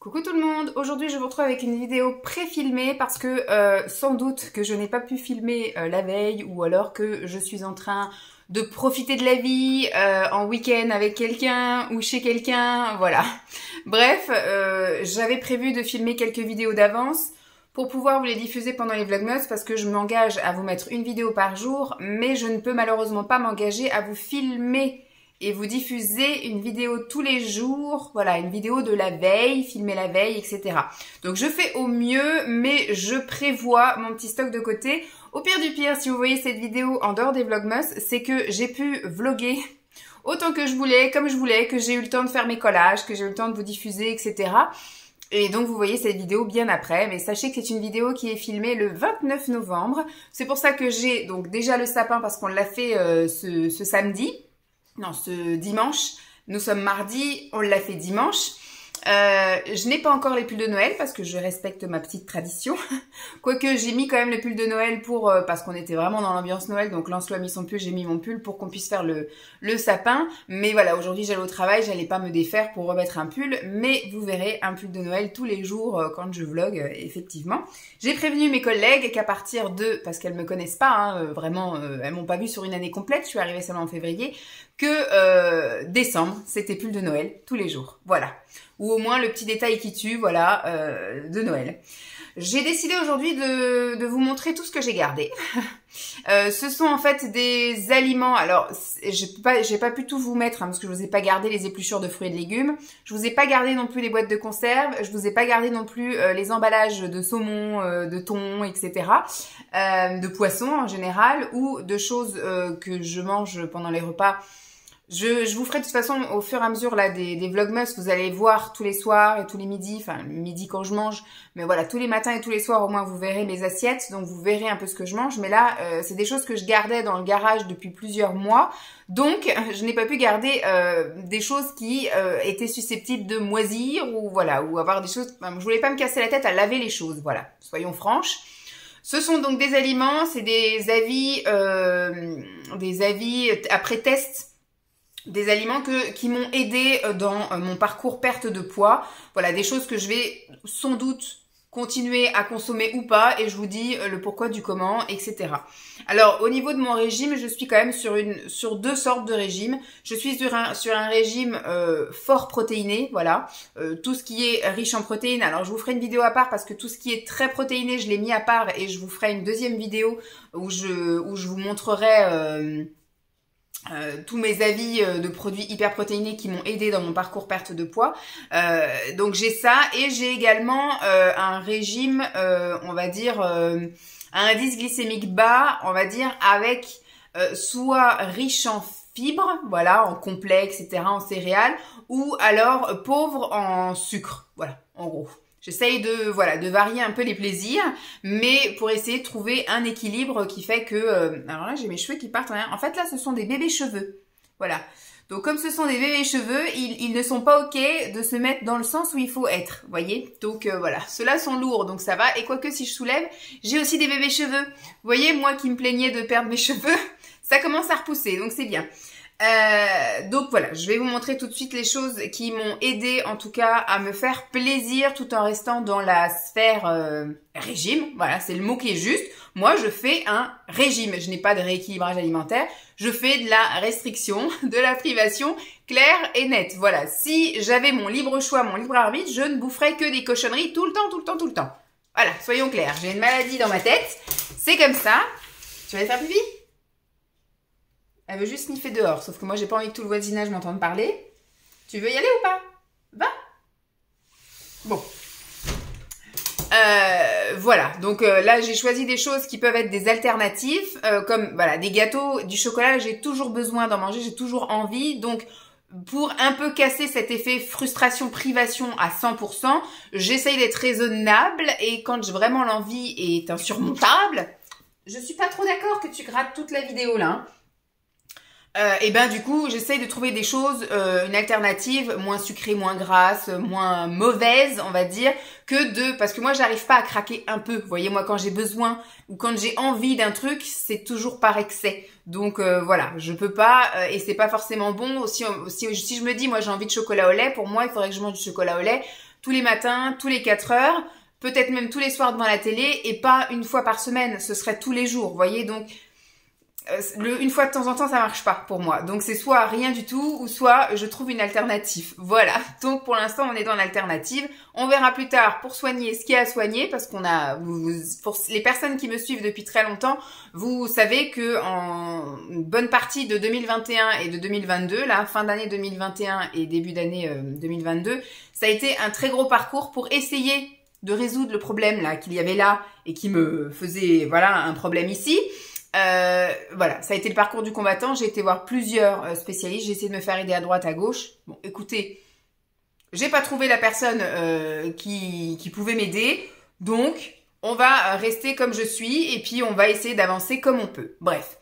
Coucou tout le monde, aujourd'hui je vous retrouve avec une vidéo pré-filmée parce que sans doute que je n'ai pas pu filmer la veille ou alors que je suis en train de profiter de la vie en week-end avec quelqu'un ou chez quelqu'un, voilà. Bref, j'avais prévu de filmer quelques vidéos d'avance pour pouvoir vous les diffuser pendant les Vlogmas parce que je m'engage à vous mettre une vidéo par jour, mais je ne peux malheureusement pas m'engager à vous filmer et vous diffusez une vidéo tous les jours, voilà, une vidéo de la veille, filmer la veille, etc. Donc je fais au mieux, mais je prévois mon petit stock de côté. Au pire du pire, si vous voyez cette vidéo en dehors des Vlogmas, c'est que j'ai pu vlogger autant que je voulais, comme je voulais, que j'ai eu le temps de faire mes collages, que j'ai eu le temps de vous diffuser, etc. Et donc vous voyez cette vidéo bien après, mais sachez que c'est une vidéo qui est filmée le 29 novembre. C'est pour ça que j'ai donc déjà le sapin parce qu'on l'a fait ce samedi. Non, ce dimanche, nous sommes mardi, on l'a fait dimanche. Je n'ai pas encore les pulls de Noël parce que je respecte ma petite tradition. Quoique j'ai mis quand même le pull de Noël pour parce qu'on était vraiment dans l'ambiance Noël. Donc Lancelot a mis son pull, j'ai mis mon pull pour qu'on puisse faire le sapin. Mais voilà, aujourd'hui j'allais au travail, j'allais pas me défaire pour remettre un pull. Mais vous verrez un pull de Noël tous les jours quand je vlog, effectivement. J'ai prévenu mes collègues qu'à partir de, parce qu'elles me connaissent pas, hein, vraiment, elles m'ont pas vu sur une année complète, je suis arrivée seulement en février, que décembre, c'était pull de Noël tous les jours. Voilà. Ou au moins le petit détail qui tue, voilà, de Noël. J'ai décidé aujourd'hui de vous montrer tout ce que j'ai gardé. Ce sont en fait des aliments. Alors, j'ai pas pu tout vous mettre hein, parce que je vous ai pas gardé les épluchures de fruits et de légumes. Je vous ai pas gardé non plus les boîtes de conserve. Je vous ai pas gardé non plus les emballages de saumon, de thon, etc. De poissons en général ou de choses que je mange pendant les repas. Je vous ferai de toute façon au fur et à mesure là des Vlogmas, vous allez voir tous les soirs et tous les midis, enfin midi quand je mange, mais voilà, tous les matins et tous les soirs au moins vous verrez mes assiettes, donc vous verrez un peu ce que je mange, mais là c'est des choses que je gardais dans le garage depuis plusieurs mois, donc je n'ai pas pu garder des choses qui étaient susceptibles de moisir ou voilà, ou avoir des choses, enfin, je voulais pas me casser la tête à laver les choses, voilà, soyons franches. Ce sont donc des aliments, c'est des avis après test. Des aliments qui m'ont aidé dans mon parcours perte de poids. Voilà, des choses que je vais sans doute continuer à consommer ou pas et je vous dis le pourquoi du comment, etc. Alors, au niveau de mon régime, je suis quand même sur deux sortes de régimes. Je suis sur un régime fort protéiné, voilà. Tout ce qui est riche en protéines. Alors, je vous ferai une vidéo à part parce que tout ce qui est très protéiné, je l'ai mis à part et je vous ferai une deuxième vidéo où je vous montrerai... tous mes avis de produits hyper protéinés qui m'ont aidé dans mon parcours perte de poids. Donc j'ai ça et j'ai également un régime, on va dire, un indice glycémique bas, on va dire, avec soit riche en fibres, voilà, en complet, etc., en céréales, ou alors pauvre en sucre, voilà, en gros. J'essaye de varier un peu les plaisirs, mais pour essayer de trouver un équilibre qui fait que... alors là, j'ai mes cheveux qui partent. En fait, là, ce sont des bébés cheveux. Voilà. Donc, comme ce sont des bébés cheveux, ils ne sont pas OK de se mettre dans le sens où il faut être. Vous voyez? Donc, voilà. Ceux-là sont lourds, donc ça va. Et quoique, si je soulève, j'ai aussi des bébés cheveux. Vous voyez, moi qui me plaignais de perdre mes cheveux, ça commence à repousser, donc c'est bien. Donc voilà, je vais vous montrer tout de suite les choses qui m'ont aidé en tout cas à me faire plaisir tout en restant dans la sphère régime. Voilà, c'est le mot qui est juste. Moi, je fais un régime. Je n'ai pas de rééquilibrage alimentaire. Je fais de la restriction, de la privation claire et nette. Voilà, si j'avais mon libre choix, mon libre arbitre, je ne boufferais que des cochonneries tout le temps, tout le temps, tout le temps. Voilà, soyons clairs. J'ai une maladie dans ma tête. C'est comme ça. Tu vas aller faire pipi ? Elle veut juste sniffer dehors, sauf que moi j'ai pas envie que tout le voisinage m'entende parler. Tu veux y aller ou pas? Va. Bon. Voilà, donc là j'ai choisi des choses qui peuvent être des alternatives, comme voilà des gâteaux, du chocolat, j'ai toujours besoin d'en manger, j'ai toujours envie, donc pour un peu casser cet effet frustration-privation à 100%, j'essaye d'être raisonnable et quand vraiment l'envie est insurmontable, je suis pas trop d'accord que tu grattes toute la vidéo là, hein. Et ben du coup j'essaye de trouver des choses, une alternative moins sucrée, moins grasse, moins mauvaise on va dire, parce que moi j'arrive pas à craquer un peu, vous voyez, moi quand j'ai besoin ou quand j'ai envie d'un truc c'est toujours par excès, donc voilà, je peux pas, et c'est pas forcément bon, si je me dis moi j'ai envie de chocolat au lait, pour moi il faudrait que je mange du chocolat au lait tous les matins, tous les 4 heures, peut-être même tous les soirs devant la télé et pas une fois par semaine, ce serait tous les jours, vous voyez, donc une fois de temps en temps, ça marche pas pour moi. Donc c'est soit rien du tout, ou soit je trouve une alternative. Voilà. Donc pour l'instant, on est dans l'alternative. On verra plus tard pour soigner ce qu'il y a à soigner, parce qu'on a, pour les personnes qui me suivent depuis très longtemps, vous savez que en une bonne partie de 2021 et de 2022, là, fin d'année 2021 et début d'année 2022, ça a été un très gros parcours pour essayer de résoudre le problème là qu'il y avait là et qui me faisait, voilà, un problème ici. Voilà, ça a été le parcours du combattant. J'ai été voir plusieurs spécialistes. J'ai essayé de me faire aider à droite, à gauche. Bon, écoutez, j'ai pas trouvé la personne qui pouvait m'aider. Donc, on va rester comme je suis et puis on va essayer d'avancer comme on peut. Bref,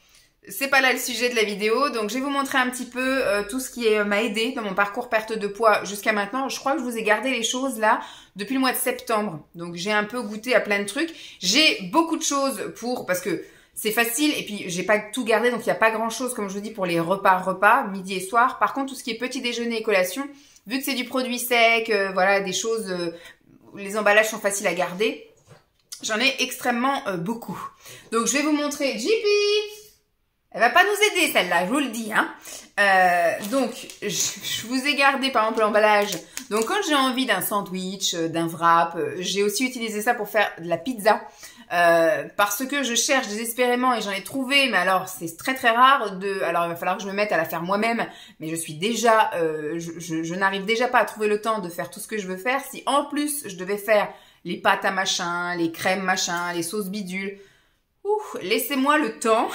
c'est pas là le sujet de la vidéo. Donc, je vais vous montrer un petit peu tout ce qui m'a aidé dans mon parcours perte de poids jusqu'à maintenant. Je crois que je vous ai gardé les choses là depuis le mois de septembre. Donc, j'ai un peu goûté à plein de trucs. J'ai beaucoup de choses parce que c'est facile et puis j'ai pas tout gardé, donc il n'y a pas grand chose, comme je vous dis, pour les repas, midi et soir. Par contre, tout ce qui est petit déjeuner et collation, vu que c'est du produit sec, voilà, des choses, les emballages sont faciles à garder, j'en ai extrêmement beaucoup. Donc je vais vous montrer. JP, elle va pas nous aider celle-là, je vous le dis, hein. Donc je vous ai gardé par exemple l'emballage. Donc quand j'ai envie d'un sandwich, d'un wrap, j'ai aussi utilisé ça pour faire de la pizza. Parce que je cherche désespérément et j'en ai trouvé, mais alors c'est très très rare alors il va falloir que je me mette à la faire moi-même, mais je suis déjà, je n'arrive déjà pas à trouver le temps de faire tout ce que je veux faire. Si en plus je devais faire les pâtes à machin, les crèmes machin, les sauces bidules, laissez-moi le temps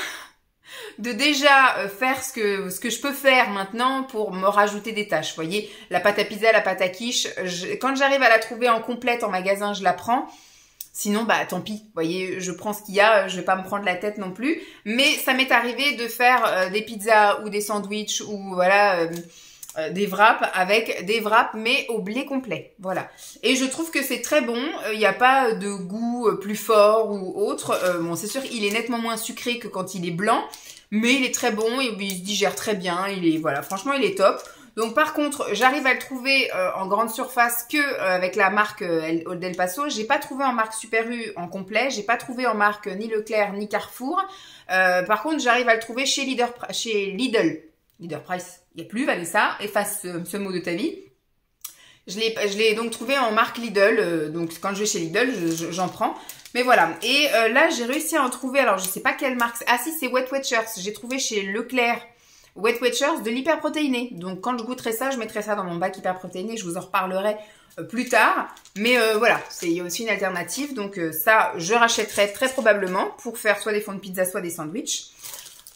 de déjà faire ce que je peux faire maintenant pour me rajouter des tâches. Vous voyez, la pâte à pizza, la pâte à quiche, quand j'arrive à la trouver en complète en magasin, je la prends. Sinon, bah tant pis, vous voyez, je prends ce qu'il y a, je vais pas me prendre la tête non plus. Mais ça m'est arrivé de faire des pizzas ou des sandwichs ou voilà des wraps avec des wraps mais au blé complet, voilà. Et je trouve que c'est très bon, il n'y a pas de goût plus fort ou autre. Bon, c'est sûr, il est nettement moins sucré que quand il est blanc, mais il est très bon, il se digère très bien, voilà, franchement, il est top. Donc par contre, j'arrive à le trouver en grande surface que avec la marque Del Paso. J'ai pas trouvé en marque Super U en complet. J'ai pas trouvé en marque ni Leclerc ni Carrefour. Par contre, j'arrive à le trouver chez Lidl. Leader Price. Il n'y a plus, Vanessa. Efface ce mot de ta vie. Je l'ai donc trouvé en marque Lidl. Donc quand je vais chez Lidl, j'en prends. Mais voilà. Et là, j'ai réussi à en trouver. Alors, je sais pas quelle marque. Ah si, c'est Weight Watchers. J'ai trouvé chez Leclerc. Weight Watchers de l'hyperprotéiné. Donc quand je goûterai ça, je mettrai ça dans mon bac hyperprotéiné. Je vous en reparlerai plus tard. Mais voilà, il y a aussi une alternative. Donc ça, je rachèterai très probablement pour faire soit des fonds de pizza, soit des sandwichs.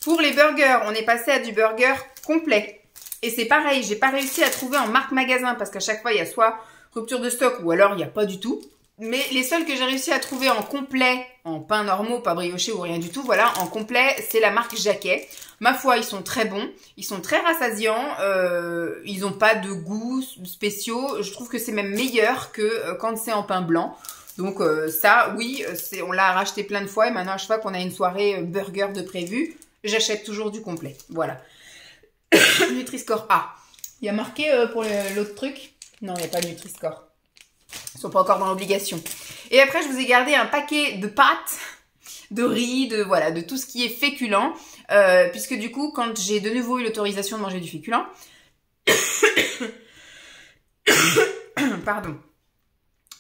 Pour les burgers, on est passé à du burger complet. Et c'est pareil, j'ai pas réussi à trouver en marque magasin parce qu'à chaque fois, il y a soit rupture de stock ou alors il n'y a pas du tout. Mais les seuls que j'ai réussi à trouver en complet, en pain normaux, pas brioché ou rien du tout, voilà, en complet, c'est la marque Jacquet. Ma foi, ils sont très bons, ils sont très rassasiants, ils n'ont pas de goûts spéciaux. Je trouve que c'est même meilleur que quand c'est en pain blanc. Donc ça, oui, on l'a racheté plein de fois et maintenant à chaque fois qu'on a une soirée burger de prévu, j'achète toujours du complet. Voilà. Nutri-Score A. Il y a marqué pour l'autre truc? Non, il n'y a pas de Nutri-Score. Ils sont pas encore dans l'obligation. Et après, je vous ai gardé un paquet de pâtes, de riz, voilà, de tout ce qui est féculent. Puisque du coup, quand j'ai de nouveau eu l'autorisation de manger du féculent... Pardon.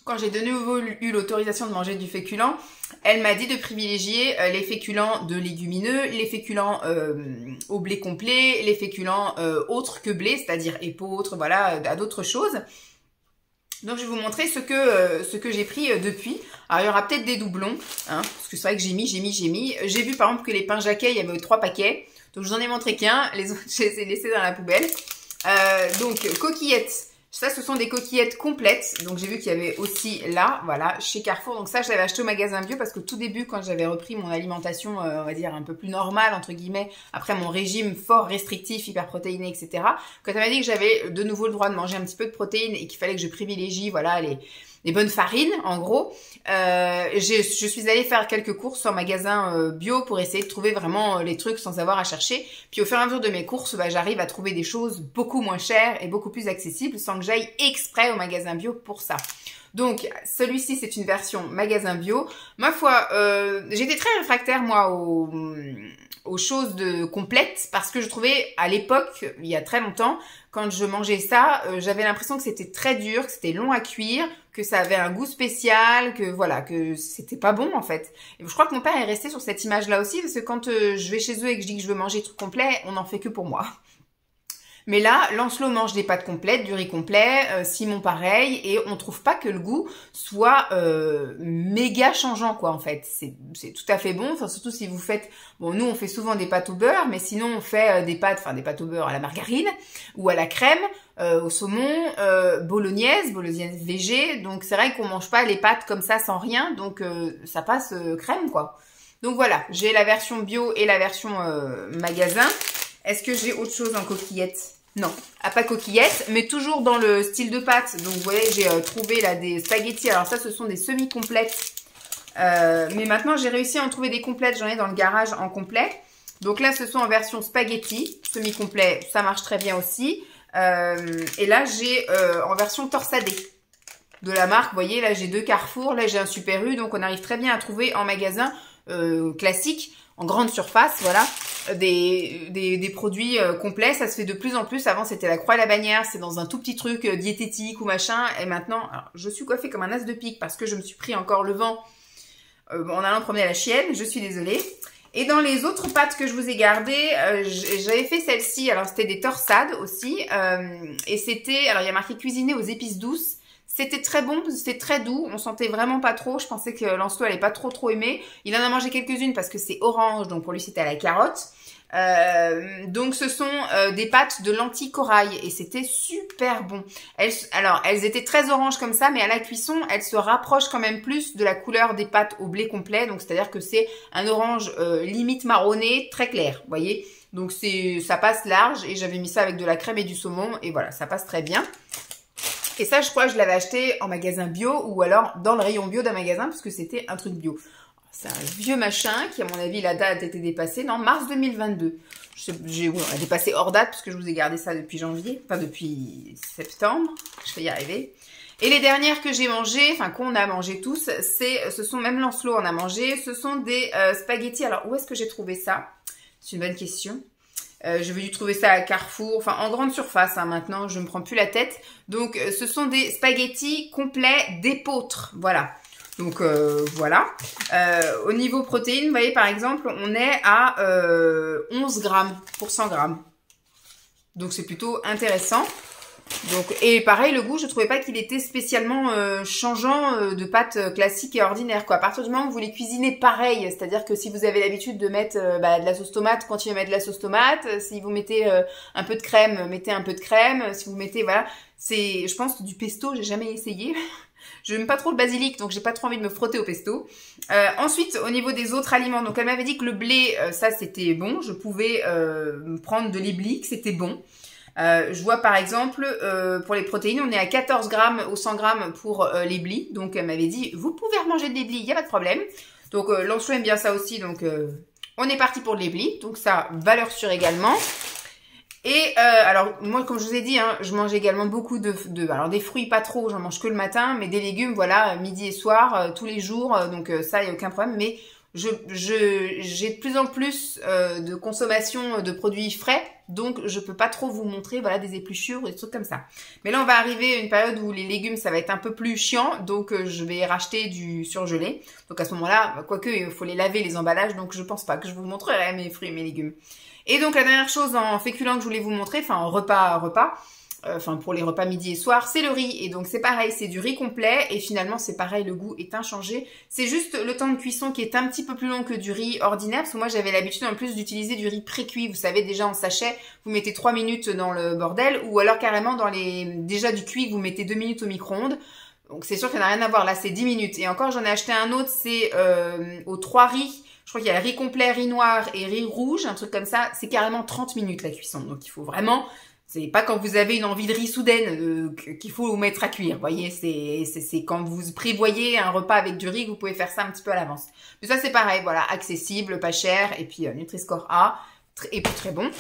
Quand j'ai de nouveau eu l'autorisation de manger du féculent, elle m'a dit de privilégier les féculents de légumineux, les féculents au blé complet, les féculents autres que blé, c'est-à-dire épeautres, voilà, à d'autres choses. Donc, je vais vous montrer ce que j'ai pris depuis. Alors, il y aura peut-être des doublons, hein, parce que c'est vrai que j'ai mis. J'ai vu, par exemple, que les pains Jacquet, il y avait 3 paquets. Donc, je vous en ai montré qu'un. Les autres, je les ai laissés dans la poubelle. Donc, coquillettes. Ça, ce sont des coquillettes complètes. Donc, j'ai vu qu'il y avait aussi là, voilà, chez Carrefour. Donc, ça, je l'avais acheté au magasin bio parce que tout début, quand j'avais repris mon alimentation, on va dire, un peu plus normale, entre guillemets, après mon régime fort, restrictif, hyperprotéiné, etc., quand elle m'a dit que j'avais de nouveau le droit de manger un petit peu de protéines et qu'il fallait que je privilégie, voilà, des bonnes farines, en gros. Je suis allée faire quelques courses en magasin bio pour essayer de trouver vraiment les trucs sans avoir à chercher. Puis au fur et à mesure de mes courses, bah, j'arrive à trouver des choses beaucoup moins chères et beaucoup plus accessibles sans que j'aille exprès au magasin bio pour ça. Donc, celui-ci, c'est une version magasin bio. Ma foi, j'étais très réfractaire, moi, aux choses complètes parce que je trouvais, à l'époque, il y a très longtemps, quand je mangeais ça, j'avais l'impression que c'était très dur, que c'était long à cuire, que ça avait un goût spécial, que voilà, que c'était pas bon, en fait. Et je crois que mon père est resté sur cette image-là aussi, parce que quand je vais chez eux et que je dis que je veux manger des trucs complets, on n'en fait que pour moi. Mais là, Lancelot mange des pâtes complètes, du riz complet, Simon pareil, et on trouve pas que le goût soit méga changeant, quoi, en fait. C'est tout à fait bon, enfin, surtout si vous faites... Bon, nous, on fait souvent des pâtes au beurre, mais sinon, on fait des pâtes au beurre à la margarine, ou à la crème, au saumon, bolognaise végé, donc c'est vrai qu'on mange pas les pâtes comme ça sans rien, donc ça passe crème, quoi. Donc voilà, j'ai la version bio et la version magasin. Est-ce que j'ai autre chose en coquillettes? Non, pas coquillettes, mais toujours dans le style de pâte. Donc, vous voyez, j'ai trouvé là des spaghettis. Alors ça, ce sont des semi-complètes. Mais maintenant, j'ai réussi à en trouver des complètes. J'en ai dans le garage en complet. Donc là, ce sont en version spaghetti, semi-complet. Ça marche très bien aussi. Et là, j'ai en version torsadée de la marque. Vous voyez, là, j'ai 2 Carrefour. Là, j'ai un Super U. Donc, on arrive très bien à trouver en magasin classique, en grande surface, voilà. Des produits complets, ça se fait de plus en plus. Avant, c'était la croix et la bannière, c'est dans un tout petit truc diététique ou machin. Et maintenant, alors, je suis coiffée comme un as de pique parce que je me suis pris encore le vent en allant promener la chienne. Je suis désolée. Et dans les autres pâtes que je vous ai gardées, j'avais fait celle-ci. Alors, c'était des torsades aussi. Et c'était, alors il y a marqué cuisiner aux épices douces. C'était très bon, c'était très doux, on sentait vraiment pas trop, je pensais que Lancelot allait pas trop aimer. Il en a mangé quelques-unes parce que c'est orange, donc pour lui c'était à la carotte. Donc ce sont des pâtes de lentilles corail et c'était super bon. Elles étaient très oranges comme ça, mais à la cuisson, elles se rapprochent quand même plus de la couleur des pâtes au blé complet. Donc c'est-à-dire que c'est un orange limite marronné, très clair, vous voyez. Donc ça passe large et j'avais mis ça avec de la crème et du saumon et voilà, ça passe très bien. Et ça, je crois que je l'avais acheté en magasin bio ou alors dans le rayon bio d'un magasin parce que c'était un truc bio. C'est un vieux machin qui, à mon avis, la date était dépassée. Non, mars 2022. Oui, on a dépassé hors date parce que je vous ai gardé ça depuis janvier. Enfin, depuis septembre. Je vais y arriver. Et les dernières que j'ai mangées, enfin qu'on a mangé tous, ce sont, même Lancelot en a mangé, ce sont des spaghettis. Alors, où est-ce que j'ai trouvé ça? C'est une bonne question. Je vais dû trouver ça à Carrefour, enfin en grande surface hein, maintenant, je ne me prends plus la tête. Donc ce sont des spaghettis complets d'épeautre, voilà. Donc voilà. Au niveau protéines, vous voyez par exemple, on est à 11 grammes pour 100 grammes. Donc c'est plutôt intéressant. Donc, et pareil, le goût, je trouvais pas qu'il était spécialement changeant de pâtes classiques et ordinaires, quoi. À partir du moment où vous les cuisinez pareil, c'est-à-dire que si vous avez l'habitude de mettre de la sauce tomate, continuez à mettre de la sauce tomate. Si vous mettez un peu de crème, mettez un peu de crème. Si vous mettez, voilà, c'est, je pense, du pesto, j'ai jamais essayé. Je n'aime pas trop le basilic, donc j'ai pas trop envie de me frotter au pesto. Ensuite, au niveau des autres aliments, donc elle m'avait dit que le blé, ça c'était bon. Je pouvais prendre de l'Iblique, c'était bon. Je vois par exemple, pour les protéines, on est à 14 grammes au 100 grammes pour les blis. Donc, elle m'avait dit, vous pouvez remanger des blis, il n'y a pas de problème. Donc, Lancelot aime bien ça aussi. Donc, on est parti pour les blis. Donc, ça, valeur sûre également. Et alors, moi, comme je vous ai dit, hein, je mange également beaucoup alors des fruits, pas trop, j'en mange que le matin. Mais des légumes, voilà, midi et soir, tous les jours. Donc, ça, il n'y a aucun problème. Mais j'ai de plus en plus de consommation de produits frais, donc je peux pas trop vous montrer voilà des épluchures ou des trucs comme ça. Mais là on va arriver à une période où les légumes ça va être un peu plus chiant, donc je vais racheter du surgelé. Donc à ce moment-là, quoique il faut les laver les emballages, donc je pense pas que je vous montrerai mes fruits et mes légumes. Et donc la dernière chose en féculent que je voulais vous montrer, enfin en repas, enfin pour les repas midi et soir, c'est le riz. Et donc c'est pareil, c'est du riz complet et finalement c'est pareil, le goût est inchangé. C'est juste le temps de cuisson qui est un petit peu plus long que du riz ordinaire parce que moi j'avais l'habitude en plus d'utiliser du riz pré-cuit. Vous savez déjà en sachet, vous mettez 3 minutes dans le bordel ou alors carrément dans déjà du cuit, vous mettez 2 minutes au micro-ondes. Donc c'est sûr qu'il n'y a rien à voir, là c'est 10 minutes. Et encore j'en ai acheté un autre, c'est aux 3 riz. Je crois qu'il y a riz complet, riz noir et riz rouge, un truc comme ça. C'est carrément 30 minutes la cuisson. Donc il faut vraiment... C'est pas quand vous avez une envie de riz soudaine qu'il faut mettre à cuire. Vous voyez, c'est quand vous prévoyez un repas avec du riz, vous pouvez faire ça un petit peu à l'avance. Mais ça, c'est pareil, voilà, accessible, pas cher, et puis Nutri-Score A, et puis très bon.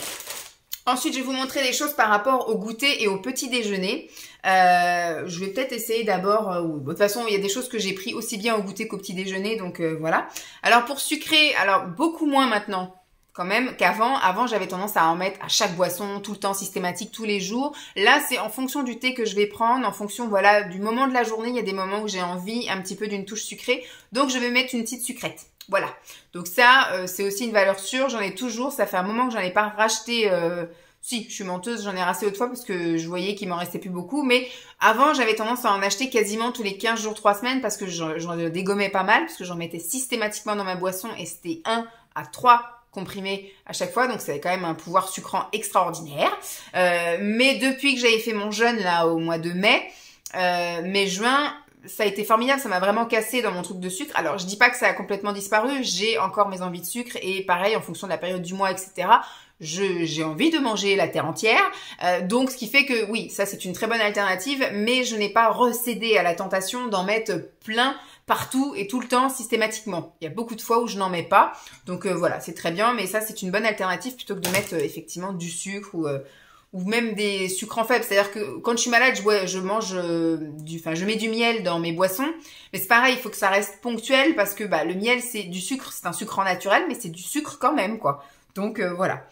Ensuite, je vais vous montrer des choses par rapport au goûter et au petit déjeuner. Je vais peut-être essayer d'abord... de toute façon, il y a des choses que j'ai pris aussi bien au goûter qu'au petit déjeuner, donc voilà. Alors, pour sucrer, alors beaucoup moins maintenant quand même qu'avant. Avant, j'avais tendance à en mettre à chaque boisson, tout le temps, systématique, tous les jours. Là, c'est en fonction du thé que je vais prendre, en fonction, voilà, du moment de la journée. Il y a des moments où j'ai envie un petit peu d'une touche sucrée. Donc, je vais mettre une petite sucrète. Voilà. Donc ça, c'est aussi une valeur sûre. J'en ai toujours. Ça fait un moment que j'en ai pas racheté. Si, je suis menteuse. J'en ai racheté l'autre fois parce que je voyais qu'il m'en restait plus beaucoup. Mais avant, j'avais tendance à en acheter quasiment tous les 15 jours, 3 semaines parce que j'en dégommais pas mal, parce que j'en mettais systématiquement dans ma boisson et c'était 1 à 3 comprimés à chaque fois, donc c'est quand même un pouvoir sucrant extraordinaire. Mais depuis que j'avais fait mon jeûne là au mois de mai-juin, ça a été formidable, ça m'a vraiment cassé dans mon truc de sucre. Alors je dis pas que ça a complètement disparu, j'ai encore mes envies de sucre et pareil en fonction de la période du mois, etc. J'ai envie de manger la terre entière, donc ce qui fait que oui, ça c'est une très bonne alternative, mais je n'ai pas recédé à la tentation d'en mettre plein partout et tout le temps systématiquement. Il y a beaucoup de fois où je n'en mets pas, donc voilà, c'est très bien, mais ça c'est une bonne alternative plutôt que de mettre effectivement du sucre ou même des sucres en faible. C'est-à-dire que quand je suis malade, je mange je mets du miel dans mes boissons, mais c'est pareil, il faut que ça reste ponctuel parce que le miel c'est du sucre, c'est un sucre naturel, mais c'est du sucre quand même quoi. Donc voilà.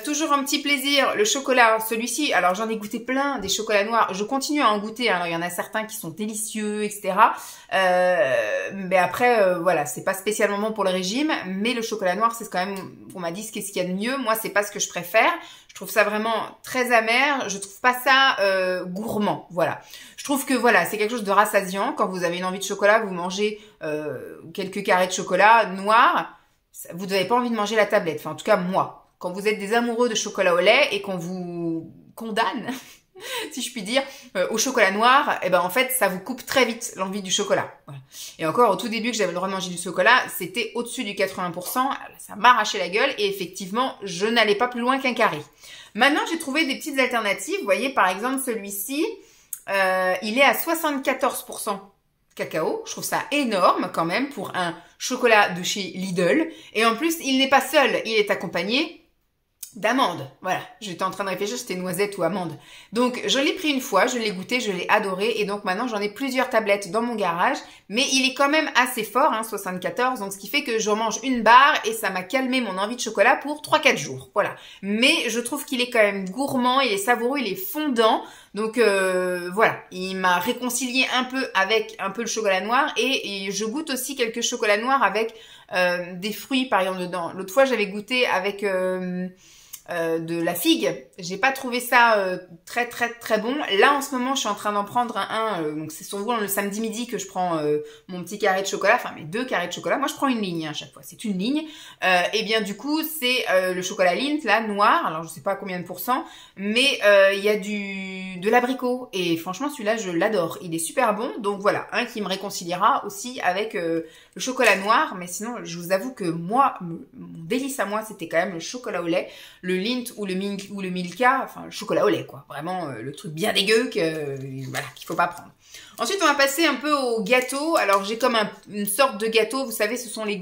Toujours un petit plaisir, le chocolat, celui-ci, alors j'en ai goûté plein, des chocolats noirs, je continue à en goûter, hein. Alors il y en a certains qui sont délicieux, etc. Mais après, voilà, c'est pas spécialement bon pour le régime, mais le chocolat noir, c'est quand même, on m'a dit ce qu'il y a de mieux, moi c'est pas ce que je préfère, je trouve ça vraiment très amer, je trouve pas ça gourmand, voilà. Je trouve que voilà, c'est quelque chose de rassasiant, quand vous avez une envie de chocolat, vous mangez quelques carrés de chocolat noir, vous n'avez pas envie de manger la tablette, enfin en tout cas moi. Quand vous êtes des amoureux de chocolat au lait et qu'on vous condamne, si je puis dire, au chocolat noir, et ben en fait ça vous coupe très vite l'envie du chocolat. Voilà. Et encore au tout début que j'avais le droit de manger du chocolat, c'était au-dessus du 80%, ça m'arrachait la gueule et effectivement je n'allais pas plus loin qu'un carré. Maintenant j'ai trouvé des petites alternatives, vous voyez par exemple celui-ci, il est à 74%. Cacao, je trouve ça énorme quand même pour un chocolat de chez Lidl. Et en plus, il n'est pas seul, il est accompagné d'amandes. Voilà, j'étais en train de réfléchir, c'était noisette ou amande. Donc, je l'ai pris une fois, je l'ai goûté, je l'ai adoré. Et donc, maintenant, j'en ai plusieurs tablettes dans mon garage. Mais il est quand même assez fort, hein, 74. Donc, ce qui fait que j'en mange une barre et ça m'a calmé mon envie de chocolat pour 3-4 jours. Voilà. Mais je trouve qu'il est quand même gourmand, il est savoureux, il est fondant. Donc, voilà. Il m'a réconcilié un peu avec un peu le chocolat noir. Et je goûte aussi quelques chocolats noirs avec des fruits, par exemple, dedans. L'autre fois, j'avais goûté avec... de la figue, j'ai pas trouvé ça très bon. Là en ce moment je suis en train d'en prendre donc c'est souvent le samedi midi que je prends mon petit carré de chocolat, enfin mes 2 carrés de chocolat, moi je prends une ligne à chaque fois, c'est une ligne, et bien du coup c'est le chocolat Lindt là, noir, alors je sais pas combien de pourcents, mais il y a de l'abricot, et franchement celui-là je l'adore, il est super bon, donc voilà, un qui me réconciliera aussi avec le chocolat noir, mais sinon je vous avoue que moi, mon délice à moi c'était quand même le chocolat au lait, le Lindt ou le Milka, enfin le chocolat au lait quoi, vraiment le truc bien dégueu voilà, qu'il faut pas prendre. Ensuite on va passer un peu au gâteau. Alors j'ai comme une sorte de gâteau, vous savez ce sont les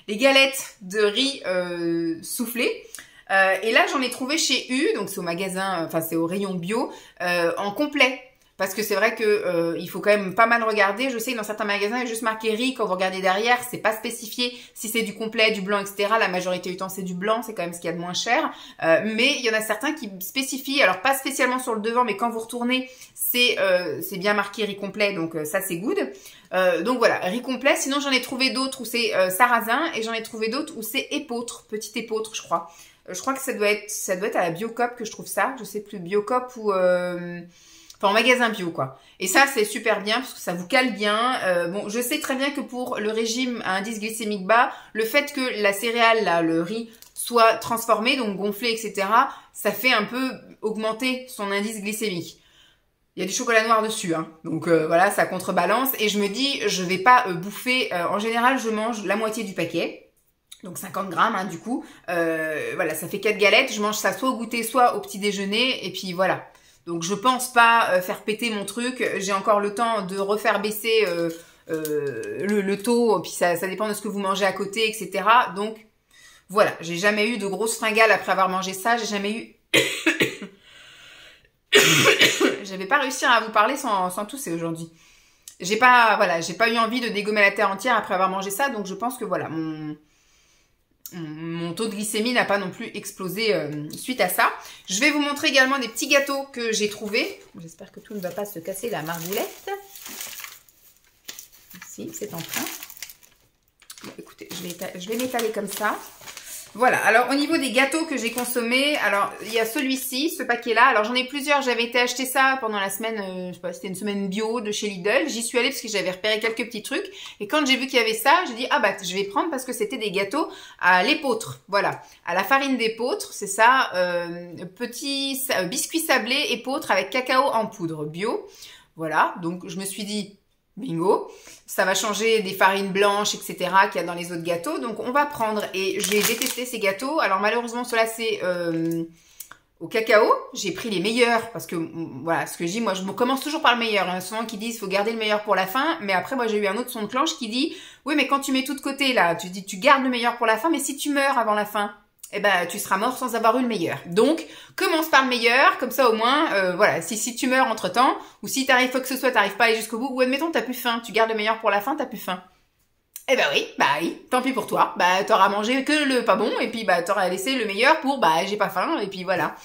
galettes de riz soufflé. Et là j'en ai trouvé chez U, donc c'est au magasin, enfin c'est au rayon bio, en complet. Parce que c'est vrai que il faut quand même pas mal regarder. Je sais que dans certains magasins, il y a juste marqué riz. Quand vous regardez derrière, c'est pas spécifié si c'est du complet, du blanc, etc. La majorité du temps, c'est du blanc. C'est quand même ce qu'il y a de moins cher. Mais il y en a certains qui spécifient. Alors, pas spécialement sur le devant, mais quand vous retournez, c'est bien marqué riz complet. Donc, ça, c'est good. Donc, voilà, riz complet. Sinon, j'en ai trouvé d'autres où c'est sarrasin. Et j'en ai trouvé d'autres où c'est épeautre. Petit épeautre, je crois. Je crois que ça doit être à la Biocop que je trouve ça. Je sais plus, Biocop ou... Enfin, en magasin bio, quoi. Et ça, c'est super bien parce que ça vous cale bien. Bon, je sais très bien que pour le régime à indice glycémique bas, le fait que la céréale, là, le riz, soit transformé, donc gonflé, etc., ça fait un peu augmenter son indice glycémique. Il y a du chocolat noir dessus, hein. Donc voilà, ça contrebalance. Et je me dis, je vais pas bouffer... en général, je mange la moitié du paquet. Donc 50 grammes, hein, du coup. Voilà, ça fait 4 galettes. Je mange ça soit au goûter, soit au petit déjeuner. Et puis voilà. Donc je pense pas faire péter mon truc. J'ai encore le temps de refaire baisser le taux. Puis ça dépend de ce que vous mangez à côté, etc. Donc voilà, j'ai jamais eu de grosses fringales après avoir mangé ça. J'ai jamais eu... J'avais pas réussi à vous parler sans tousser aujourd'hui. J'ai pas eu envie de dégommer la terre entière après avoir mangé ça. Donc je pense que voilà, mon taux de glycémie n'a pas non plus explosé suite à ça. Je vais vous montrer également des petits gâteaux que j'ai trouvés. J'espère que tout ne va pas se casser la margoulette. Ici, c'est en train. Bon, écoutez, je vais m'étaler comme ça. Voilà, alors au niveau des gâteaux que j'ai consommés, alors il y a celui-ci, ce paquet-là. Alors j'en ai plusieurs, j'avais été acheter ça pendant la semaine, je sais pas, c'était une semaine bio de chez Lidl. J'y suis allée parce que j'avais repéré quelques petits trucs. Et quand j'ai vu qu'il y avait ça, j'ai dit, ah bah je vais prendre parce que c'était des gâteaux à l'épeautre. Voilà, à la farine d'épeautre, c'est ça, petit biscuit sablé épeautre avec cacao en poudre bio. Voilà, donc je me suis dit... Bingo, ça va changer des farines blanches, etc. qu'il y a dans les autres gâteaux. Donc, on va prendre, et j'ai détesté ces gâteaux. Alors, malheureusement, ceux-là, c'est au cacao. J'ai pris les meilleurs parce que, voilà, ce que je dis, moi, je commence toujours par le meilleur. Il y en a souvent qui disent, il faut garder le meilleur pour la fin. Mais après, moi, j'ai eu un autre son de cloche qui dit, oui, mais quand tu mets tout de côté, là, tu dis, tu gardes le meilleur pour la fin, mais si tu meurs avant la fin, eh ben, tu seras mort sans avoir eu le meilleur. Donc, commence par le meilleur, comme ça au moins, voilà, si tu meurs entre-temps, ou si t'arrives quoi que ce soit, t'arrives pas à aller jusqu'au bout, ou admettons t'as plus faim, tu gardes le meilleur pour la fin, t'as plus faim. Eh ben oui, tant pis pour toi, bah t'auras mangé que le pas bon, et puis bah t'auras laissé le meilleur pour, bah j'ai pas faim, et puis voilà.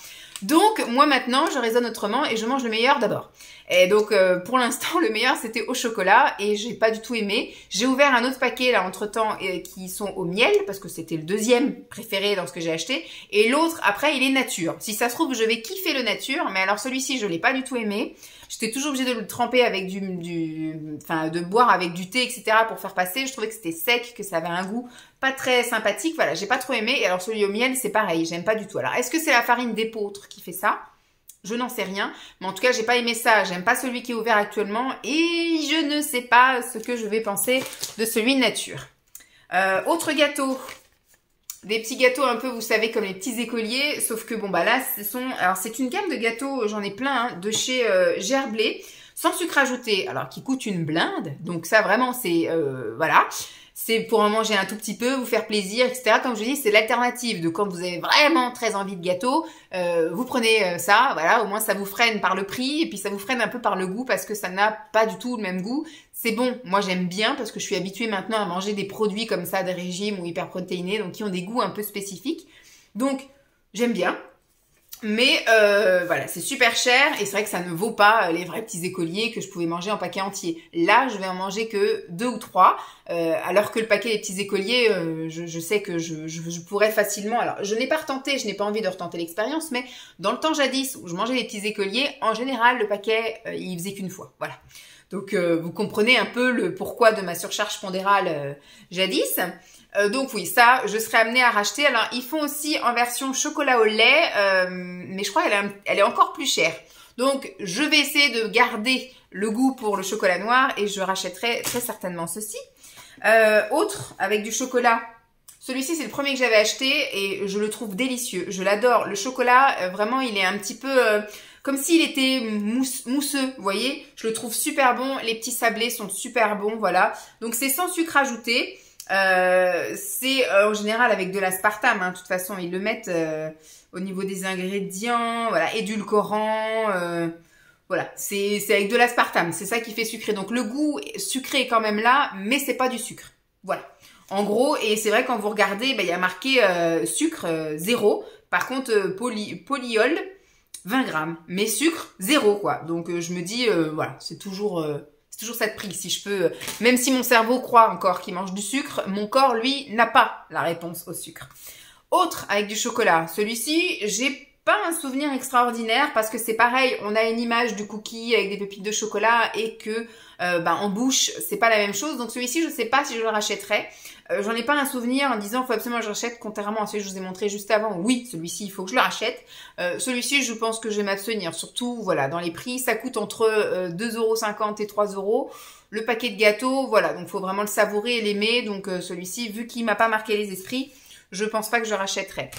Donc, moi maintenant, je raisonne autrement et je mange le meilleur d'abord. Et donc, pour l'instant, le meilleur, c'était au chocolat et j'ai pas du tout aimé. J'ai ouvert un autre paquet, là, entre-temps, qui sont au miel, parce que c'était le deuxième préféré dans ce que j'ai acheté. Et l'autre, après, il est nature. Si ça se trouve, je vais kiffer le nature, mais alors celui-ci, je l'ai pas du tout aimé. J'étais toujours obligée de le tremper avec de boire avec du thé, etc. pour faire passer. Je trouvais que c'était sec, que ça avait un goût pas très sympathique. Voilà, j'ai pas trop aimé. Et alors, celui au miel, c'est pareil. J'aime pas du tout. Alors, est-ce que c'est la farine d'épeautre qui fait ça? Je n'en sais rien. Mais en tout cas, j'ai pas aimé ça. J'aime pas celui qui est ouvert actuellement. Et je ne sais pas ce que je vais penser de celui nature. Autre gâteau. Des petits gâteaux un peu, vous savez, comme les petits écoliers. Sauf que, bon, bah là, alors, c'est une gamme de gâteaux, j'en ai plein, hein, de chez Gerblé, sans sucre ajouté. Alors, qui coûte une blinde. Donc, ça, vraiment, c'est... voilà. C'est pour en manger un tout petit peu, vous faire plaisir, etc. Comme je dis, c'est l'alternative de quand vous avez vraiment très envie de gâteau. Vous prenez ça, voilà, au moins ça vous freine par le prix et puis ça vous freine un peu par le goût parce que ça n'a pas du tout le même goût. C'est bon, moi j'aime bien parce que je suis habituée maintenant à manger des produits comme ça, des régimes ou hyperprotéinés, donc qui ont des goûts un peu spécifiques. Donc, j'aime bien. Mais voilà, c'est super cher et c'est vrai que ça ne vaut pas les vrais petits écoliers que je pouvais manger en paquet entier. Là, je vais en manger que 2 ou 3, alors que le paquet des petits écoliers, je sais que je pourrais facilement... Alors, je n'ai pas retenté, je n'ai pas envie de retenter l'expérience, mais dans le temps jadis où je mangeais les petits écoliers, en général, le paquet, il faisait qu'une fois. Voilà. Donc, vous comprenez un peu le pourquoi de ma surcharge pondérale jadis. Donc oui, ça, je serais amenée à racheter. Alors, ils font aussi en version chocolat au lait, mais je crois qu'elle est encore plus chère. Donc, je vais essayer de garder le goût pour le chocolat noir et je rachèterai très certainement ceci. Autre, avec du chocolat. Celui-ci, c'est le premier que j'avais acheté et je le trouve délicieux. Je l'adore. Le chocolat, vraiment, il est un petit peu... comme s'il était mousseux, vous voyez. Je le trouve super bon. Les petits sablés sont super bons, voilà. Donc, c'est sans sucre ajouté. C'est en général avec de l'aspartame, hein. De toute façon ils le mettent au niveau des ingrédients, voilà, édulcorant, voilà, c'est avec de l'aspartame, c'est ça qui fait sucré. Donc le goût sucré est quand même là, mais c'est pas du sucre, voilà, en gros. Et c'est vrai quand vous regardez, il y a marqué sucre 0, par contre polyol 20 grammes, mais sucre 0 quoi. Donc je me dis voilà, c'est toujours cette prix, si je peux... Même si mon cerveau croit encore qu'il mange du sucre, mon corps, lui, n'a pas la réponse au sucre. Autre avec du chocolat. Celui-ci, j'ai pas un souvenir extraordinaire parce que c'est pareil, on a une image du cookie avec des pépites de chocolat et que en bouche, c'est pas la même chose. Donc celui-ci, je sais pas si je le rachèterai. J'en ai pas un souvenir en disant faut absolument que je rachète, contrairement à celui que je vous ai montré juste avant. Oui, celui-ci, il faut que je le rachète. Celui-ci, je pense que je vais m'abstenir. Surtout, voilà, dans les prix, ça coûte entre 2,50 € et 3 €. Le paquet de gâteaux, voilà, donc faut vraiment le savourer et l'aimer. Donc celui-ci, vu qu'il m'a pas marqué les esprits, je pense pas que je rachèterai.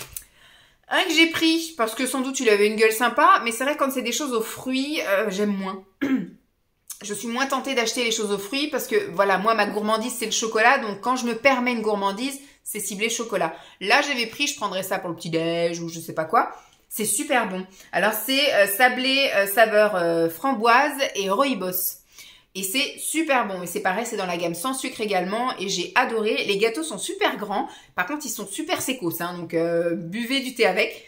Un que j'ai pris, parce que sans doute il avait une gueule sympa, mais c'est vrai quand c'est des choses aux fruits, j'aime moins. Je suis moins tentée d'acheter les choses aux fruits parce que, voilà, moi, ma gourmandise, c'est le chocolat. Donc, quand je me permets une gourmandise, c'est ciblé chocolat. Là, j'avais pris, je prendrais ça pour le petit-déj ou je sais pas quoi. C'est super bon. Alors, c'est sablé saveur framboise et rooibos. Et c'est super bon. Et c'est pareil, c'est dans la gamme sans sucre également. Et j'ai adoré. Les gâteaux sont super grands. Par contre, ils sont super sécos. Hein, donc, buvez du thé avec.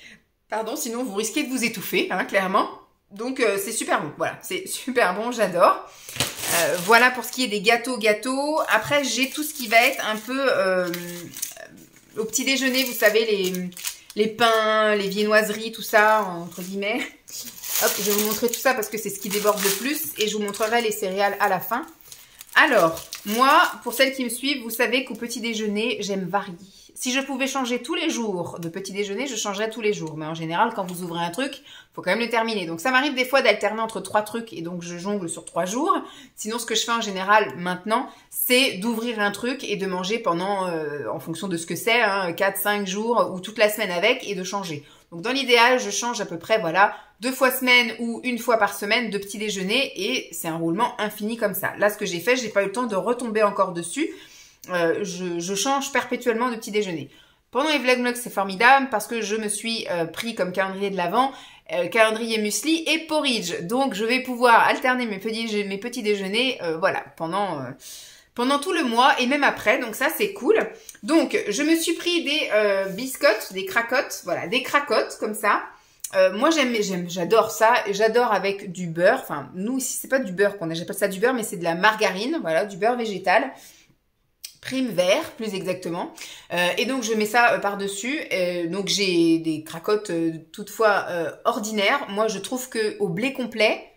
Pardon, sinon vous risquez de vous étouffer, hein, clairement. Donc, c'est super bon. Voilà, c'est super bon. J'adore. Voilà pour ce qui est des gâteaux. Après, j'ai tout ce qui va être un peu au petit déjeuner. Vous savez, les pains, les viennoiseries, tout ça, entre guillemets. Hop, je vais vous montrer tout ça parce que c'est ce qui déborde le plus et je vous montrerai les céréales à la fin. Alors, moi, pour celles qui me suivent, vous savez qu'au petit déjeuner, j'aime varier. Si je pouvais changer tous les jours de petit déjeuner, je changerais tous les jours. Mais en général, quand vous ouvrez un truc, faut quand même le terminer. Donc ça m'arrive des fois d'alterner entre 3 trucs et donc je jongle sur 3 jours. Sinon, ce que je fais en général maintenant, c'est d'ouvrir un truc et de manger pendant, en fonction de ce que c'est, hein, 4-5 jours ou toute la semaine avec et de changer. Donc dans l'idéal, je change à peu près, voilà, 2 fois semaine ou 1 fois par semaine de petit déjeuner et c'est un roulement infini comme ça. Là, ce que j'ai fait, j'ai pas eu le temps de retomber encore dessus. Je change perpétuellement de petit déjeuner. Pendant les vlogmas, c'est formidable parce que je me suis pris comme calendrier de l'Avent, calendrier muesli et porridge. Donc, je vais pouvoir alterner mes petits déjeuners, voilà, pendant tout le mois et même après. Donc ça, c'est cool. Donc, je me suis pris des biscottes, des cracottes, voilà, des cracottes comme ça. Moi, j'adore ça. J'adore avec du beurre. Enfin, nous ici, c'est pas du beurre qu'on a, j'appelle ça du beurre, mais c'est de la margarine, voilà, du beurre végétal. Prime vert, plus exactement. Et donc, je mets ça par-dessus. Donc, j'ai des cracottes toutefois ordinaires. Moi, je trouve que au blé complet,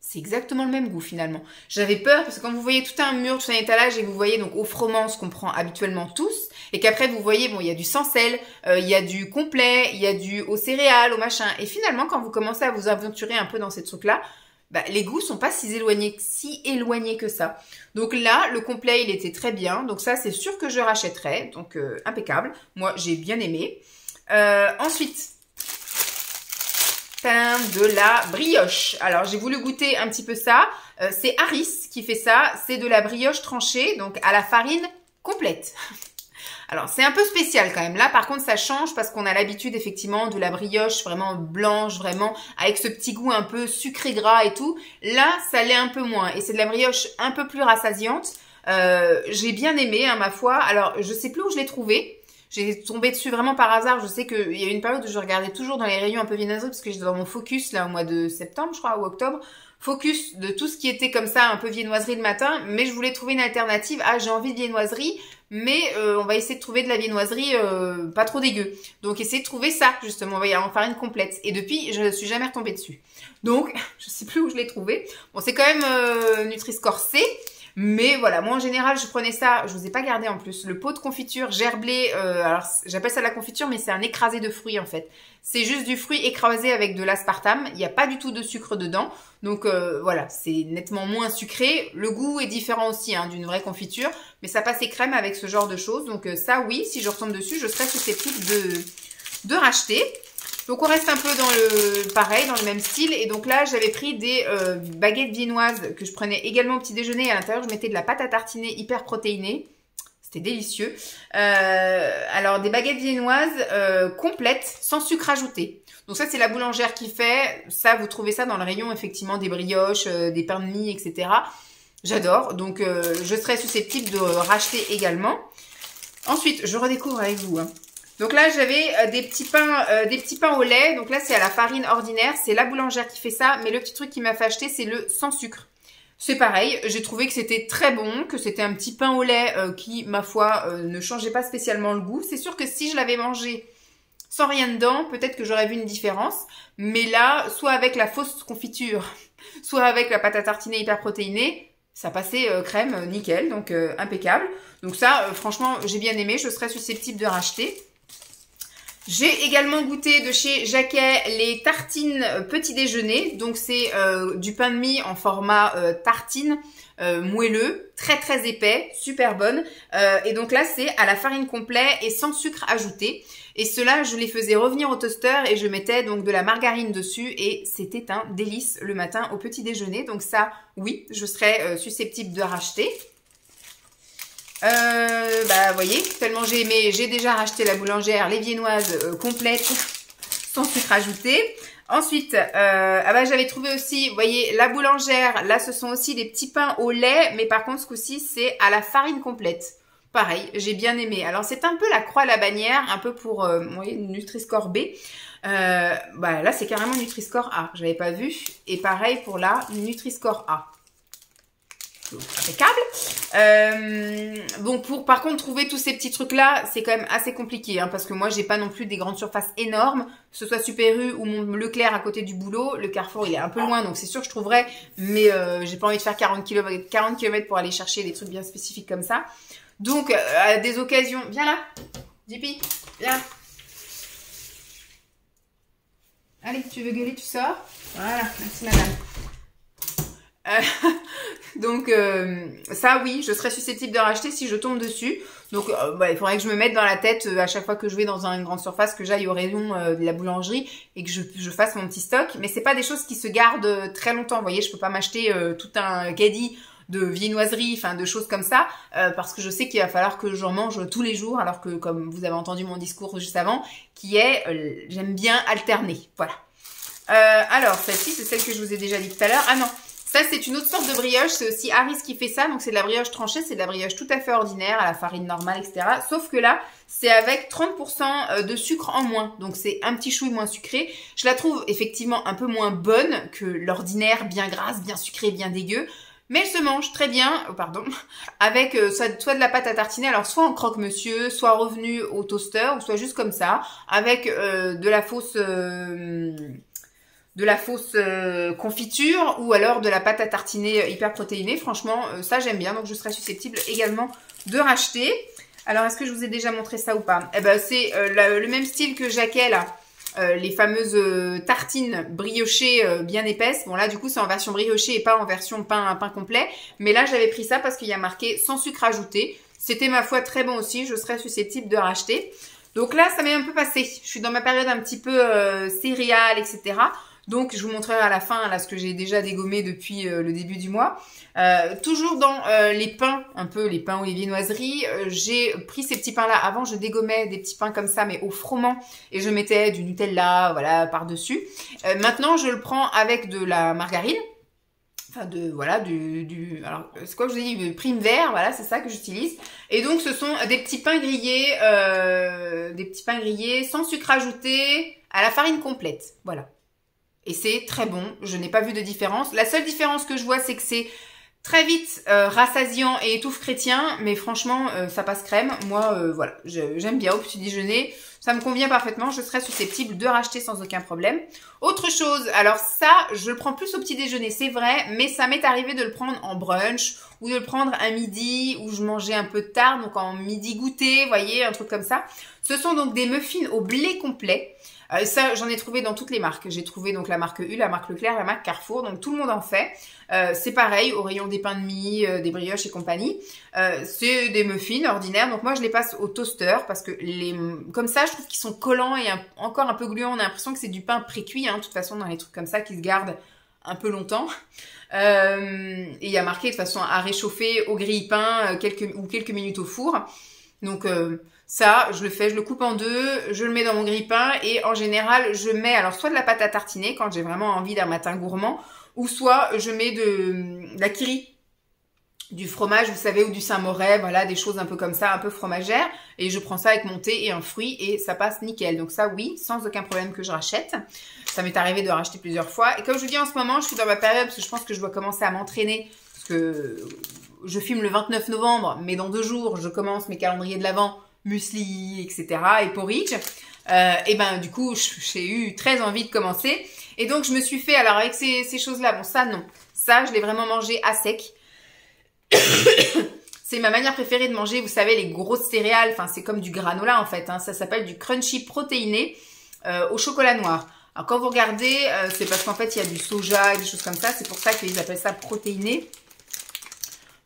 c'est exactement le même goût finalement. J'avais peur parce que quand vous voyez tout un mur, tout un étalage et que vous voyez donc au froment ce qu'on prend habituellement tous et qu'après vous voyez, bon, il y a du sans sel, il y a du complet, il y a du aux céréales, au machin. Et finalement, quand vous commencez à vous aventurer un peu dans ces trucs-là, bah, les goûts sont pas si éloignés que ça. Donc là, le complet, il était très bien. Donc ça, c'est sûr que je rachèterai. Donc impeccable. Moi, j'ai bien aimé. Ensuite, de la brioche. Alors, j'ai voulu goûter un petit peu ça. C'est Harris qui fait ça. C'est de la brioche tranchée, donc à la farine complète. Alors, c'est un peu spécial quand même. Là, par contre, ça change parce qu'on a l'habitude, effectivement, de la brioche vraiment blanche, vraiment, avec ce petit goût un peu sucré gras et tout. Là, ça l'est un peu moins. Et c'est de la brioche un peu plus rassasiante. J'ai bien aimé, hein, ma foi. Alors, je sais plus où je l'ai trouvé. J'ai tombé dessus vraiment par hasard. Je sais qu'il y a eu une période où je regardais toujours dans les rayons un peu viennoiserie parce que j'étais dans mon focus, là, au mois de septembre, je crois, ou octobre. Focus de tout ce qui était comme ça, un peu viennoiserie le matin, mais je voulais trouver une alternative. Ah, j'ai envie de viennoiserie, mais on va essayer de trouver de la viennoiserie pas trop dégueu. Donc, essayer de trouver ça, justement, on va y aller en farine complète. Et depuis, je ne suis jamais retombée dessus. Donc, je sais plus où je l'ai trouvé. Bon, c'est quand même Nutri-Score C. Mais voilà, moi en général, je prenais ça, je vous ai pas gardé en plus, le pot de confiture gerblé, alors j'appelle ça la confiture, mais c'est un écrasé de fruits en fait. C'est juste du fruit écrasé avec de l'aspartame, il n'y a pas du tout de sucre dedans, donc voilà, c'est nettement moins sucré. Le goût est différent aussi hein, d'une vraie confiture, mais ça passe crème avec ce genre de choses, donc ça oui, si je retombe dessus, je serais susceptible de racheter. Donc on reste un peu dans le pareil, dans le même style. Et donc là, j'avais pris des baguettes viennoises que je prenais également au petit déjeuner. Et à l'intérieur, je mettais de la pâte à tartiner hyper protéinée. C'était délicieux. Alors des baguettes viennoises complètes, sans sucre ajouté. Donc ça, c'est la boulangère qui fait. Ça, vous trouvez ça dans le rayon effectivement des brioches, des pains de mie, etc. J'adore. Donc je serais susceptible de racheter également. Ensuite, je redécouvre avec vous. Hein. Donc là, j'avais des petits pains au lait. Donc là, c'est à la farine ordinaire. C'est la boulangère qui fait ça. Mais le petit truc qui m'a fait acheter, c'est le sans sucre. C'est pareil. J'ai trouvé que c'était très bon, que c'était un petit pain au lait qui, ma foi, ne changeait pas spécialement le goût. C'est sûr que si je l'avais mangé sans rien dedans, peut-être que j'aurais vu une différence. Mais là, soit avec la fausse confiture, soit avec la pâte à tartiner hyper protéinée, ça passait crème nickel, donc impeccable. Donc ça, franchement, j'ai bien aimé, je serais susceptible de racheter. J'ai également goûté de chez Jacquet les tartines petit déjeuner. Donc c'est du pain de mie en format tartine moelleux, très très épais, super bonne. Et donc là c'est à la farine complète et sans sucre ajouté. Et cela je les faisais revenir au toaster et je mettais donc de la margarine dessus et c'était un délice le matin au petit déjeuner. Donc ça oui, je serais susceptible de racheter. Vous voyez, tellement j'ai aimé, j'ai déjà racheté la boulangère, les viennoises complètes, sans sucre ajouté. Ensuite, j'avais trouvé aussi, vous voyez, la boulangère, là ce sont aussi des petits pains au lait, mais par contre ce coup-ci c'est à la farine complète. Pareil, j'ai bien aimé. Alors c'est un peu la croix à la bannière, un peu pour, vous voyez, Nutri-Score B. Là c'est carrément Nutri-Score A, j'avais pas vu. Et pareil pour la Nutri-Score A. Impeccable. Bon, pour par contre trouver tous ces petits trucs là, c'est quand même assez compliqué parce que moi j'ai pas non plus des grandes surfaces énormes, que ce soit Super U ou mon Leclerc à côté du boulot. Le Carrefour il est un peu loin donc c'est sûr que je trouverai, mais j'ai pas envie de faire 40 km pour aller chercher des trucs bien spécifiques comme ça. Donc à des occasions, viens là, JP, viens. Allez, tu veux gueuler, tu sors. Voilà, merci madame. Donc ça oui, je serais susceptible de racheter si je tombe dessus. Donc il faudrait que je me mette dans la tête à chaque fois que je vais dans une grande surface, que j'aille au rayon de la boulangerie et que je fasse mon petit stock. Mais c'est pas des choses qui se gardent très longtemps. Vous voyez, je peux pas m'acheter tout un caddie de viennoiserie, enfin de choses comme ça, parce que je sais qu'il va falloir que j'en mange tous les jours, alors que comme vous avez entendu mon discours juste avant, qui est j'aime bien alterner. Voilà. Alors celle-ci, c'est celle que je vous ai déjà dit tout à l'heure. Ah non. Ça, c'est une autre sorte de brioche. C'est aussi Harris qui fait ça. Donc, c'est de la brioche tranchée. C'est de la brioche tout à fait ordinaire, à la farine normale, etc. Sauf que là, c'est avec 30% de sucre en moins. Donc, c'est un petit chouille moins sucré. Je la trouve effectivement un peu moins bonne que l'ordinaire, bien grasse, bien sucrée, bien dégueu. Mais elle se mange très bien, avec soit de la pâte à tartiner, alors soit en croque-monsieur, soit revenu au toaster, ou soit juste comme ça, avec de la fausse confiture ou alors de la pâte à tartiner hyper protéinée. Franchement, ça j'aime bien, donc je serais susceptible également de racheter. Alors, est-ce que je vous ai déjà montré ça ou pas? Eh ben, c'est le même style que Jacquet, là. Les fameuses tartines briochées bien épaisses. Bon, là, du coup, c'est en version briochée et pas en version pain complet. Mais là, j'avais pris ça parce qu'il y a marqué sans sucre ajouté. C'était, ma foi, très bon aussi. Je serais susceptible de racheter. Donc là, ça m'est un peu passé. Je suis dans ma période un petit peu céréales, etc. Donc, je vous montrerai à la fin là ce que j'ai déjà dégommé depuis le début du mois. Toujours dans les pains, un peu les pains ou les viennoiseries, j'ai pris ces petits pains-là. Avant, je dégommais des petits pains comme ça, mais au froment, et je mettais du Nutella, voilà, par-dessus. Maintenant, je le prends avec de la margarine. Enfin, alors, c'est quoi que je vous ai dit? Prime vert, voilà, c'est ça que j'utilise. Et donc, ce sont des petits pains grillés sans sucre ajouté, à la farine complète, voilà. Et c'est très bon, je n'ai pas vu de différence. La seule différence que je vois, c'est que c'est très vite rassasiant et étouffe chrétien, mais franchement, ça passe crème. Moi, voilà, j'aime bien au petit déjeuner. Ça me convient parfaitement, je serais susceptible de racheter sans aucun problème. Autre chose, alors ça, je le prends plus au petit déjeuner, c'est vrai, mais ça m'est arrivé de le prendre en brunch ou de le prendre à midi où je mangeais un peu tard, donc en midi goûter, vous voyez, un truc comme ça. Ce sont donc des muffins au blé complet. Ça, j'en ai trouvé dans toutes les marques. J'ai trouvé donc la marque U, la marque Leclerc, la marque Carrefour. Donc tout le monde en fait. C'est pareil au rayon des pains de mie, des brioches et compagnie. C'est des muffins ordinaires. Donc moi, je les passe au toaster parce que comme ça, je trouve qu'ils sont collants et encore un peu gluants. On a l'impression que c'est du pain pré-cuit. De toute façon, dans les trucs comme ça qui se gardent un peu longtemps. Et il y a marqué de façon à réchauffer au grille-pain quelques minutes au four. Donc ça, je le fais, je le coupe en deux, je le mets dans mon grille-pain et en général, je mets alors soit de la pâte à tartiner quand j'ai vraiment envie d'un matin gourmand, ou soit je mets de la kiri, du fromage, vous savez, ou du Saint-Moret, voilà, des choses un peu comme ça, un peu fromagères, et je prends ça avec mon thé et un fruit et ça passe nickel. Donc ça, oui, sans aucun problème que je rachète. Ça m'est arrivé de racheter plusieurs fois. Et comme je vous dis, en ce moment, je suis dans ma période, parce que je pense que je dois commencer à m'entraîner, parce que je filme le 29 novembre, mais dans 2 jours, je commence mes calendriers de l'Avent, muesli, etc. et porridge. Et ben du coup, j'ai eu très envie de commencer. Et donc je me suis fait, alors avec ces choses-là, bon ça non. Ça, je l'ai vraiment mangé à sec. C'est ma manière préférée de manger, vous savez, les grosses céréales. Enfin, c'est comme du granola en fait. Hein. Ça s'appelle du crunchy protéiné au chocolat noir. Alors quand vous regardez, c'est parce qu'en fait, il y a du soja et des choses comme ça. C'est pour ça qu'ils appellent ça protéiné.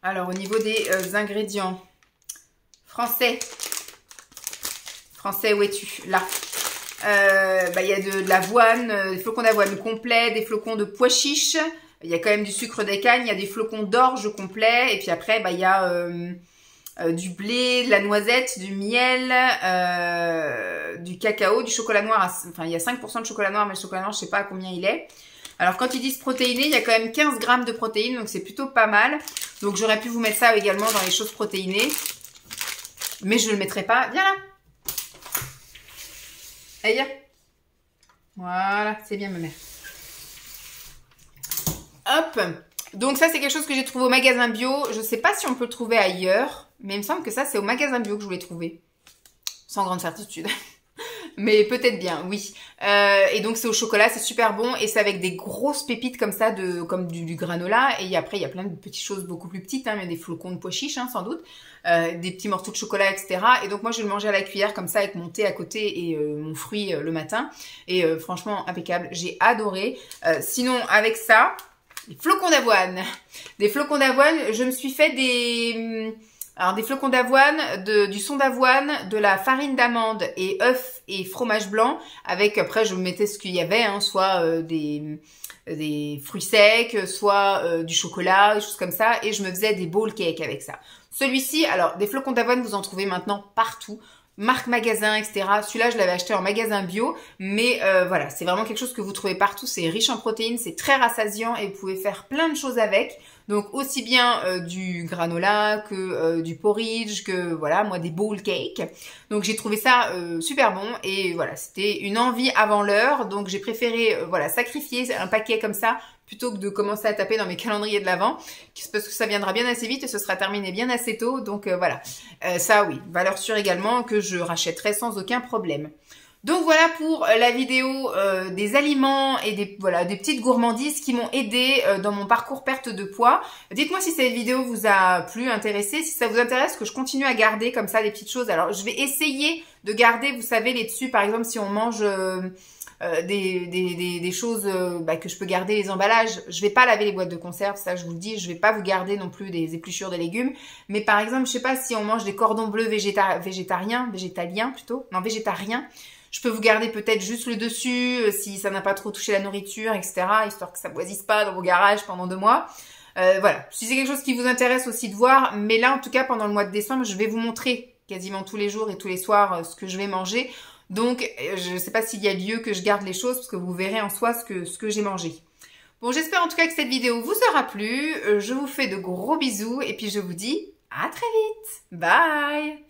Alors, au niveau des ingrédients, français, où es-tu? Là. Il y a de l'avoine, des flocons d'avoine complets, des flocons de pois chiches. Il y a quand même du sucre de canne, il y a des flocons d'orge complets. Et puis après, il y a du blé, de la noisette, du miel, du cacao, du chocolat noir. Enfin, il y a 5% de chocolat noir, mais le chocolat noir, je sais pas à combien il est. Alors, quand ils disent protéiné, il y a quand même 15 grammes de protéines, donc c'est plutôt pas mal. Donc, j'aurais pu vous mettre ça également dans les choses protéinées. Mais je ne le mettrai pas. Viens là. Allez, viens. Voilà, c'est bien, ma mère. Hop. Donc, ça, c'est quelque chose que j'ai trouvé au magasin bio. Je ne sais pas si on peut le trouver ailleurs, mais il me semble que ça, c'est au magasin bio que je l'ai trouvé. Sans grande certitude. Mais peut-être bien, oui. Et donc c'est au chocolat, c'est super bon. Et c'est avec des grosses pépites comme ça, comme du granola. Et après, il y a plein de petites choses beaucoup plus petites. Hein, il y a des flocons de pois chiches, hein, sans doute. Des petits morceaux de chocolat, etc. Et donc moi, je vais le manger à la cuillère comme ça, avec mon thé à côté et mon fruit le matin. Et franchement, impeccable. J'ai adoré. Sinon, avec ça, des flocons d'avoine. Des flocons d'avoine, je me suis fait des flocons d'avoine, du son d'avoine, de la farine d'amande et œufs et fromage blanc. Avec, après, je mettais ce qu'il y avait, hein, soit des fruits secs, soit du chocolat, des choses comme ça. Et je me faisais des bowl cakes avec ça. Celui-ci, alors, des flocons d'avoine, vous en trouvez maintenant partout. Marque magasin, etc. Celui-là, je l'avais acheté en magasin bio. Mais voilà, c'est vraiment quelque chose que vous trouvez partout. C'est riche en protéines, c'est très rassasiant et vous pouvez faire plein de choses avec. Donc aussi bien du granola que du porridge, que voilà, moi des bowl cakes. Donc j'ai trouvé ça super bon et voilà, c'était une envie avant l'heure. Donc j'ai préféré voilà, sacrifier un paquet comme ça plutôt que de commencer à taper dans mes calendriers de l'Avent, parce que ça viendra bien assez vite et ce sera terminé bien assez tôt. Donc voilà, ça oui, valeur sûre également que je rachèterai sans aucun problème. Donc voilà pour la vidéo des aliments et des petites gourmandises qui m'ont aidé dans mon parcours perte de poids. Dites-moi si cette vidéo vous a plu, intéressé, si ça vous intéresse que je continue à garder comme ça des petites choses. Alors je vais essayer de garder, vous savez, les dessus, par exemple si on mange des choses que je peux garder, les emballages. Je vais pas laver les boîtes de conserve, ça je vous le dis. Je vais pas vous garder non plus des épluchures de légumes. Mais par exemple, je sais pas si on mange des cordons bleus végétariens, je peux vous garder peut-être juste le dessus, si ça n'a pas trop touché la nourriture, etc. Histoire que ça boisisse pas dans vos garages pendant 2 mois. Voilà, si c'est quelque chose qui vous intéresse aussi de voir, mais là en tout cas pendant le mois de décembre, je vais vous montrer quasiment tous les jours et tous les soirs ce que je vais manger. Donc je ne sais pas s'il y a lieu que je garde les choses, parce que vous verrez en soi ce que j'ai mangé. Bon, j'espère en tout cas que cette vidéo vous aura plu. Je vous fais de gros bisous et puis je vous dis à très vite. Bye!